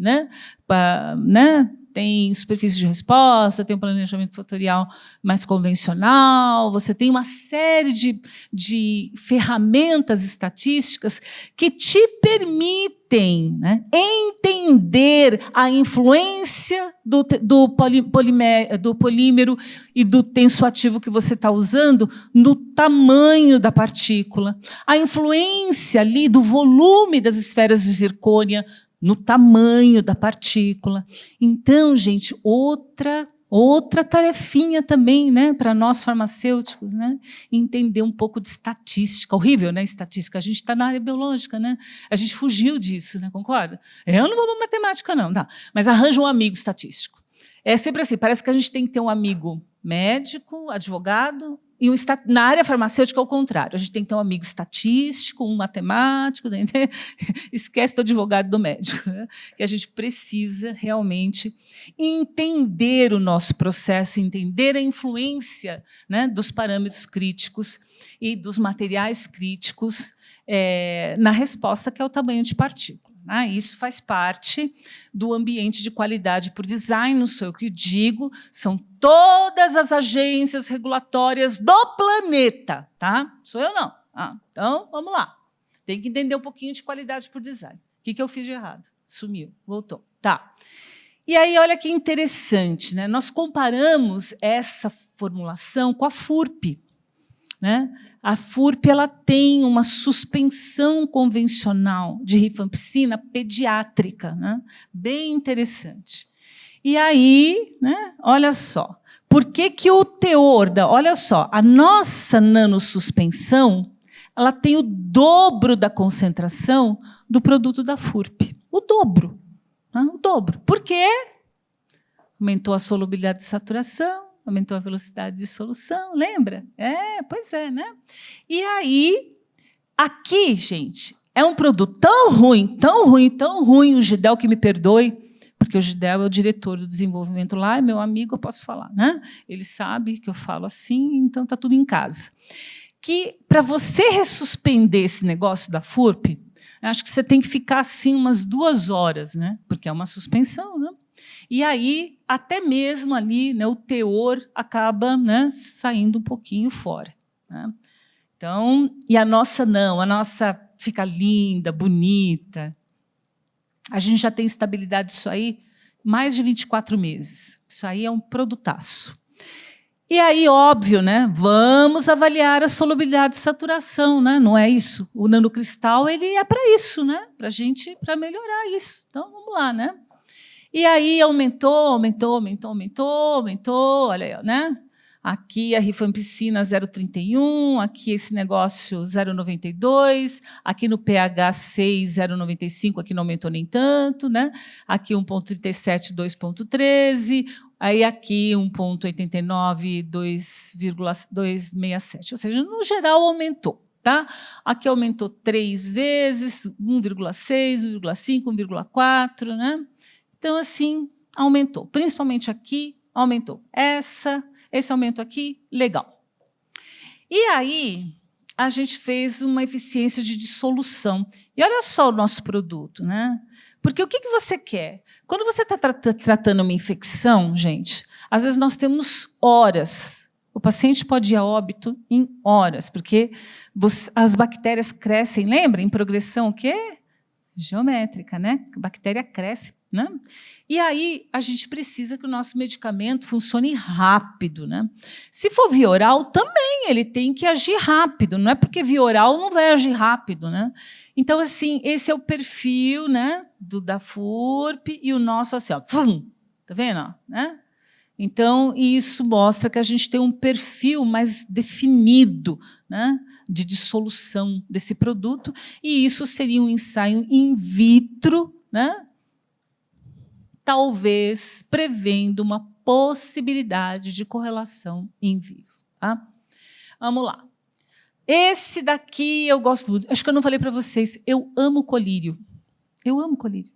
Tem superfície de resposta, tem um planejamento fatorial mais convencional, você tem uma série de ferramentas estatísticas que te permitem, né, entender a influência do polímero e do tensoativo que você está usando no tamanho da partícula, a influência ali do volume das esferas de zircônia no tamanho da partícula. Então, gente, outra tarefinha também, né, para nós farmacêuticos, né, entender um pouco de estatística. Horrível, né, estatística. A gente está na área biológica, né? A gente fugiu disso, né, concorda? Eu não vou para matemática, não, tá? Mas arranja um amigo estatístico. É sempre assim, parece que a gente tem que ter um amigo médico, advogado, e na área farmacêutica, ao contrário. A gente tem que ter um amigo estatístico, um matemático, né? Esquece do advogado e do médico. Né? Que a gente precisa realmente entender o nosso processo, entender a influência, né, dos parâmetros críticos e dos materiais críticos na resposta, que é o tamanho de partícula. Isso faz parte do ambiente de qualidade por design, não sou eu que digo, são todas as agências regulatórias do planeta. Tá? Sou eu, não. Então, vamos lá. Tem que entender um pouquinho de qualidade por design. O que eu fiz de errado? Sumiu, voltou. Tá. E aí, olha que interessante, né? Nós comparamos essa formulação com a FURP. Né? A FURP ela tem uma suspensão convencional de rifampicina pediátrica, né? Bem interessante. E aí, né, olha só, por que o teor olha só, a nossa nanosuspensão ela tem o dobro da concentração do produto da FURP. O dobro. Né? O dobro. Por quê? Aumentou a solubilidade de saturação, aumentou a velocidade de solução, lembra? Pois é, né? E aí, aqui, gente, É um produto tão ruim, tão ruim, tão ruim, o Gidel que me perdoe, porque o Gidel é o diretor do desenvolvimento lá, é meu amigo, eu posso falar, né? Ele sabe que eu falo assim, então está tudo em casa. Que, para você ressuspender esse negócio da FURP, acho que você tem que ficar assim umas 2 horas, né? Porque é uma suspensão, né? E aí, até mesmo ali, né, o teor acaba, né, saindo um pouquinho fora, né? Então, e a nossa não, a nossa fica linda, bonita. A gente já tem estabilidade disso aí mais de 24 meses. Isso aí é um produtaço. E aí, óbvio, né, vamos avaliar a solubilidade de saturação, né? Não é isso? O nanocristal ele é para isso, né? Para melhorar isso. Então, vamos lá, né? E aí aumentou, olha aí, né? Aqui a rifampicina 0,31, aqui esse negócio 0,92, aqui no pH 6, 0,95, aqui não aumentou nem tanto, né? Aqui 1,37, 2,13, aí aqui 1,89, 2,267. Ou seja, no geral aumentou. Tá? Aqui aumentou 3 vezes, 1,6, 1,5, 1,4, né? Então, assim, aumentou. Principalmente aqui, aumentou. Esse aumento aqui, legal. E aí, a gente fez uma eficiência de dissolução. E olha só o nosso produto, né? Porque o que você quer? Quando você está tratando uma infecção, gente, às vezes nós temos horas. O paciente pode ir a óbito em horas, porque as bactérias crescem, lembra? Em progressão o quê? Geométrica, né? A bactéria cresce, né? E aí a gente precisa que o nosso medicamento funcione rápido, né? Se for via oral, também ele tem que agir rápido, não é porque via oral não vai agir rápido, né? Então, assim, esse é o perfil, né, da FURP e o nosso assim, ó, tá vendo, né? Então, isso mostra que a gente tem um perfil mais definido, né, de dissolução desse produto, e isso seria um ensaio in vitro, né, talvez prevendo uma possibilidade de correlação in vivo. Tá? Vamos lá. Esse daqui eu gosto muito. Acho que eu não falei para vocês, eu amo colírio. Eu amo colírio.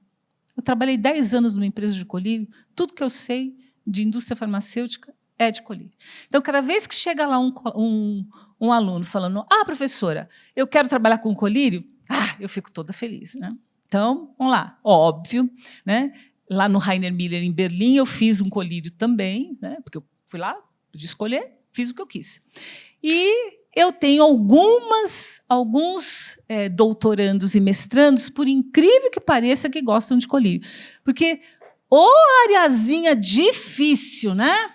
Eu trabalhei 10 anos numa empresa de colírio, tudo que eu sei de indústria farmacêutica é de colírio. Então, cada vez que chega lá um aluno falando, professora, eu quero trabalhar com colírio, eu fico toda feliz, né? Então, vamos lá, óbvio, né? Lá no Rainer Miller, em Berlim, eu fiz um colírio também, né? Porque eu fui lá, podia escolher, fiz o que eu quis. E eu tenho alguns doutorandos e mestrandos, por incrível que pareça, que gostam de colírio. Porque areazinha difícil, né?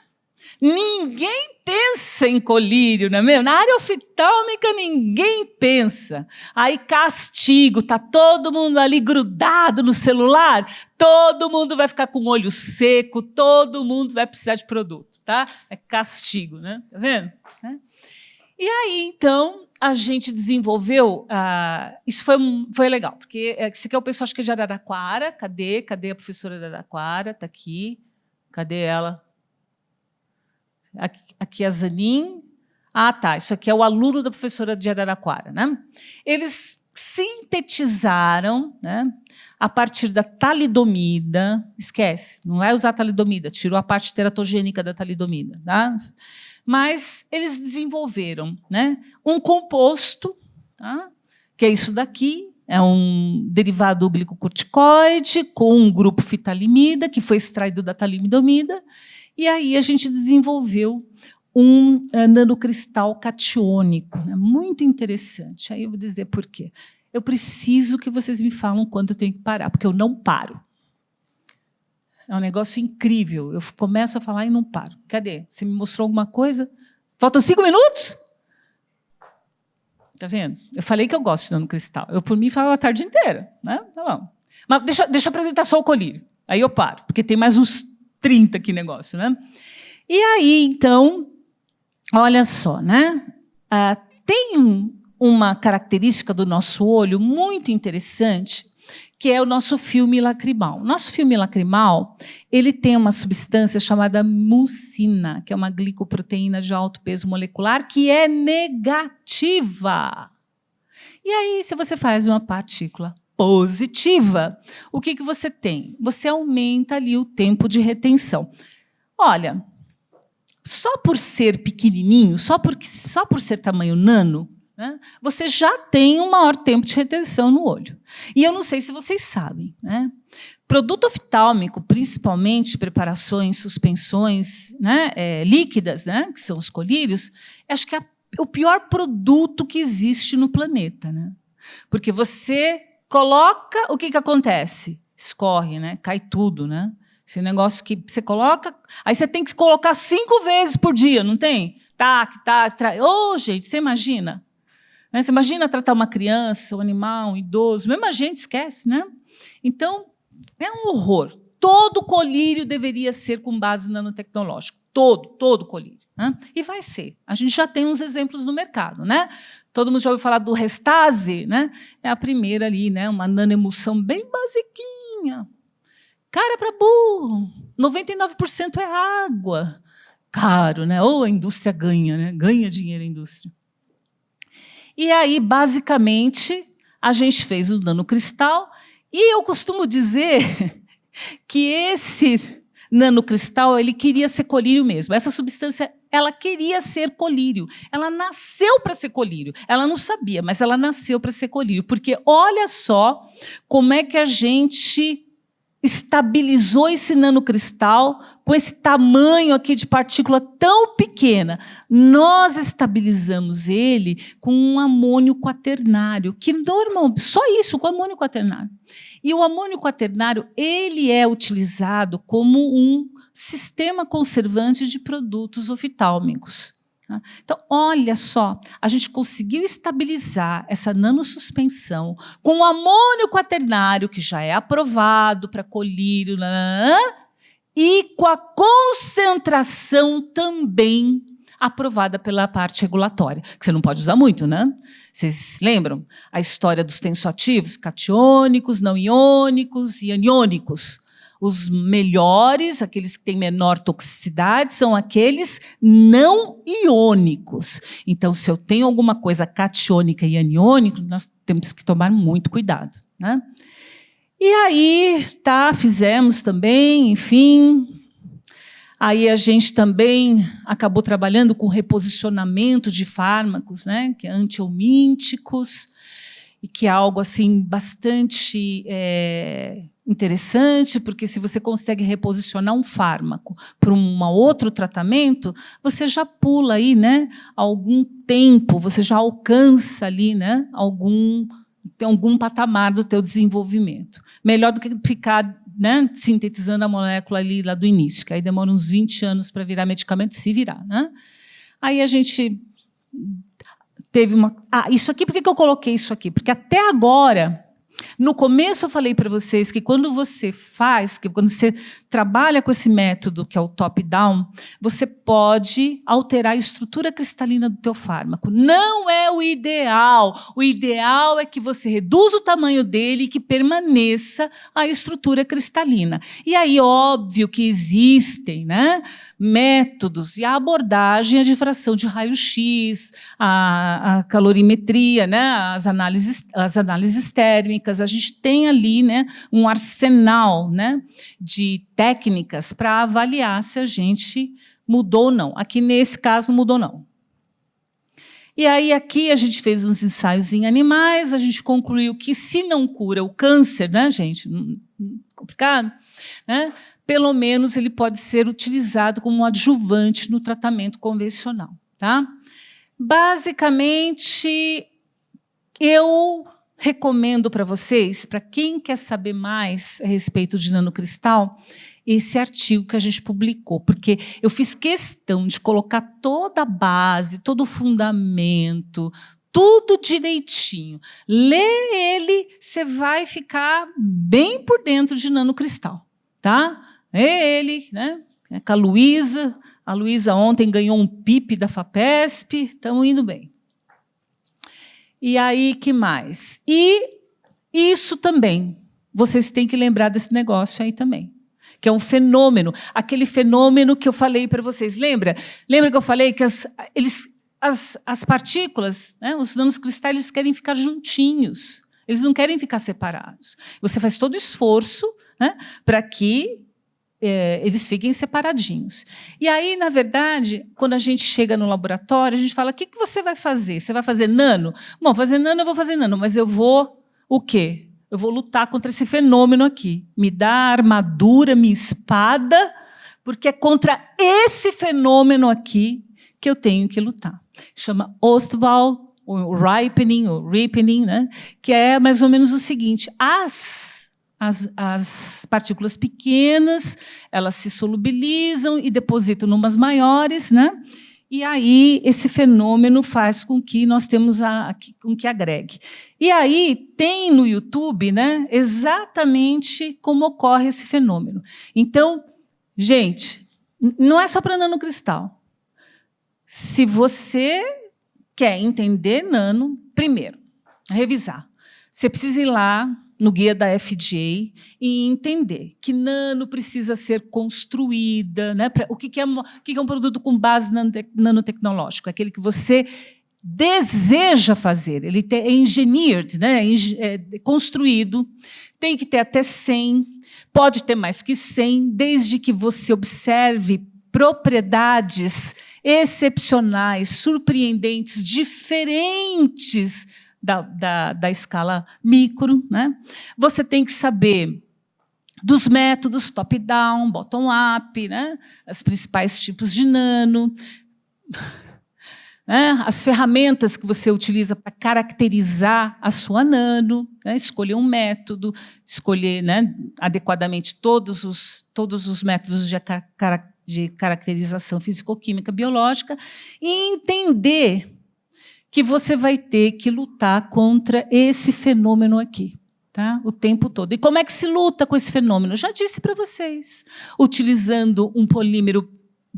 Ninguém pensa em colírio, não é mesmo? Na área oftálmica, ninguém pensa. Aí, castigo, está todo mundo ali grudado no celular, todo mundo vai ficar com o olho seco, todo mundo vai precisar de produto, tá? É castigo, né? Tá vendo? E aí, então, a gente desenvolveu... isso foi legal, porque esse aqui é o pessoal, acho que é de Araraquara. Cadê a professora de Araraquara? Está aqui. Cadê ela? Aqui a Zanin. Tá. Isso aqui é o aluno da professora de Araraquara, né? Eles sintetizaram, né, a partir da talidomida. Esquece, não é usar talidomida, tirou a parte teratogênica da talidomida, tá? Mas eles desenvolveram, né, um composto, tá, que é isso daqui, é um derivado do glicocorticoide com um grupo fitalimida, que foi extraído da talidomida, e aí a gente desenvolveu um nanocristal catiônico, né, muito interessante. Aí eu vou dizer por quê. Eu preciso que vocês me falam quando eu tenho que parar, porque eu não paro. É um negócio incrível. Eu começo a falar e não paro. Cadê? Você me mostrou alguma coisa? Faltam 5 minutos? Está vendo? Eu falei que eu gosto de nanocristal. Eu, por mim, falava a tarde inteira. Né? Tá bom. Mas deixa eu apresentar só o colírio. Aí eu paro, porque tem mais uns 30 aqui negócio. Né? E aí, então, olha só, né? Tem uma característica do nosso olho muito interessante, que é o nosso filme lacrimal. O nosso filme lacrimal, ele tem uma substância chamada mucina, que é uma glicoproteína de alto peso molecular, que é negativa. E aí, se você faz uma partícula positiva, o que você tem? Você aumenta ali o tempo de retenção. Olha, só por ser pequenininho, só por ser tamanho nano, né, você já tem um maior tempo de retenção no olho. E eu não sei se vocês sabem, né? Produto oftálmico, principalmente preparações, suspensões, né, líquidas, né, que são os colírios, acho que é o pior produto que existe no planeta, né? Porque você coloca, o que acontece? Escorre, né? Cai tudo, né? Esse negócio que você coloca, aí você tem que colocar 5 vezes por dia, não tem? Gente, você imagina? Né? Você imagina tratar uma criança, um animal, um idoso, mesmo a gente esquece, né? Então, é um horror. Todo colírio deveria ser com base nanotecnológica. Todo colírio. Né? E vai ser. A gente já tem uns exemplos no mercado. Né? Todo mundo já ouviu falar do Restase? Né? É a primeira ali, né? Uma nanoemulsão bem basiquinha. Cara para burro. 99% é água. Caro, né? Ou a indústria ganha, né? Ganha dinheiro a indústria. E aí, basicamente, a gente fez o nanocristal. E eu costumo dizer que esse nanocristal ele queria ser colírio mesmo. Essa substância ela queria ser colírio. Ela nasceu para ser colírio. Ela não sabia, mas ela nasceu para ser colírio. Porque olha só como é que a gente estabilizou esse nanocristal com esse tamanho aqui de partícula tão pequena. Nós estabilizamos ele com um amônio quaternário, que normalmente, só isso, com amônio quaternário. E o amônio quaternário ele é utilizado como um sistema conservante de produtos oftálmicos. Então, olha só, a gente conseguiu estabilizar essa nanosuspensão com o amônio quaternário, que já é aprovado para colírio, e com a concentração também aprovada pela parte regulatória, que você não pode usar muito, né? Vocês lembram a história dos tensoativos, catiônicos, não iônicos e aniônicos? Os melhores, aqueles que têm menor toxicidade, são aqueles não iônicos. Então, se eu tenho alguma coisa catiônica e aniônica, nós temos que tomar muito cuidado. Né? E aí, fizemos também, enfim. Aí a gente também acabou trabalhando com reposicionamento de fármacos, né, que é antihelmínticos, e que é algo assim bastante interessante, porque se você consegue reposicionar um fármaco para um outro tratamento, você já pula aí, né, algum tempo, você já alcança ali, né, algum patamar do teu desenvolvimento. Melhor do que ficar, né, sintetizando a molécula ali lá do início, que aí demora uns 20 anos para virar medicamento, se virar. Né? Aí a gente teve uma... isso aqui, por que eu coloquei isso aqui? Porque até agora, no começo eu falei para vocês que quando você trabalha com esse método, que é o top-down, você pode alterar a estrutura cristalina do teu fármaco. Não é o ideal. O ideal é que você reduza o tamanho dele e que permaneça a estrutura cristalina. E aí, óbvio que existem, né, métodos e a abordagem, a difração de raio-x, a calorimetria, né, as análises térmicas. A gente tem ali, né, um arsenal, né, de técnicas para avaliar se a gente mudou ou não. Aqui, nesse caso, mudou não. E aí, aqui, a gente fez uns ensaios em animais, a gente concluiu que, se não cura o câncer, né, gente, complicado, né, pelo menos ele pode ser utilizado como um adjuvante no tratamento convencional. Tá? Basicamente, eu recomendo para vocês, para quem quer saber mais a respeito de nanocristal, esse artigo que a gente publicou, porque eu fiz questão de colocar toda a base, todo o fundamento, tudo direitinho. Lê ele, você vai ficar bem por dentro de nanocristal. Tá? É ele, né? É com a Luísa. A Luísa ontem ganhou um PIP da FAPESP, estamos indo bem. E aí, que mais? E isso também, vocês têm que lembrar desse negócio aí também, que é um fenômeno, aquele fenômeno que eu falei para vocês. Lembra que eu falei que eles as partículas, né, os nanocristais, eles querem ficar juntinhos. Eles não querem ficar separados. Você faz todo o esforço, né, para que eles fiquem separadinhos. E aí, na verdade, quando a gente chega no laboratório, a gente fala: o que você vai fazer? Você vai fazer nano? Bom, fazer nano, eu vou fazer nano, mas eu vou o quê? Eu vou lutar contra esse fenômeno aqui. Me dá a armadura, minha espada, porque é contra esse fenômeno aqui que eu tenho que lutar. Chama Ostwald, o ripening, o ripening, né? Que é mais ou menos o seguinte: as partículas pequenas, elas se solubilizam e depositam numas maiores, né? E aí esse fenômeno faz com que nós temos com que agregue. E aí tem no YouTube, né, exatamente como ocorre esse fenômeno. Então, gente, não é só para nanocristal. Se você quer entender nano, primeiro, revisar. Você precisa ir lá no guia da FDA e entender que nano precisa ser construída, né? O que é um produto com base nanotecnológica? Aquele que você deseja fazer. Ele é engineered, né? É construído, tem que ter até 100, pode ter mais que 100, desde que você observe propriedades excepcionais, surpreendentes, diferentes da escala micro, né? Você tem que saber dos métodos top-down, bottom-up, né? Os principais tipos de nano, né? As ferramentas que você utiliza para caracterizar a sua nano, né? Escolher um método, escolher, né, adequadamente todos os métodos de caracterização físico-química biológica e entender que você vai ter que lutar contra esse fenômeno aqui, tá? O tempo todo. E como é que se luta com esse fenômeno? Já disse para vocês. Utilizando um polímero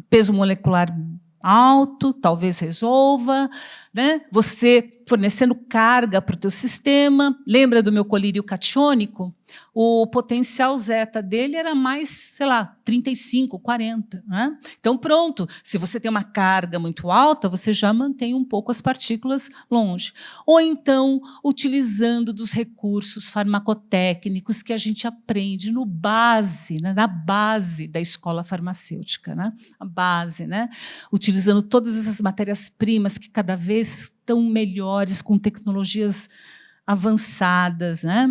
peso molecular alto, talvez resolva, né? Você fornecendo carga para o teu sistema. Lembra do meu colírio catiônico? O potencial zeta dele era mais, sei lá, 35, 40. Né? Então, pronto, se você tem uma carga muito alta, você já mantém um pouco as partículas longe. Ou então, utilizando dos recursos farmacotécnicos que a gente aprende no base, né? Na base da escola farmacêutica. Né? A base, né? Utilizando todas essas matérias-primas que cada vez estão melhores, com tecnologias avançadas, né?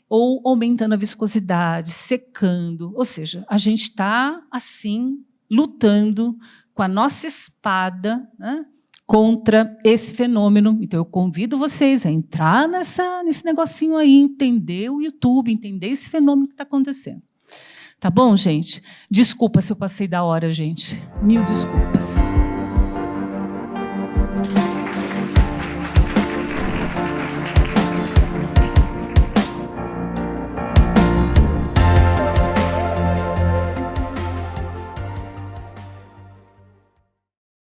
Ou aumentando a viscosidade, secando. Ou seja, a gente está, assim, lutando com a nossa espada, né, contra esse fenômeno. Então, eu convido vocês a entrar nesse negocinho aí, entender o YouTube, entender esse fenômeno que está acontecendo. Tá bom, gente? Desculpa se eu passei da hora, gente. Mil desculpas.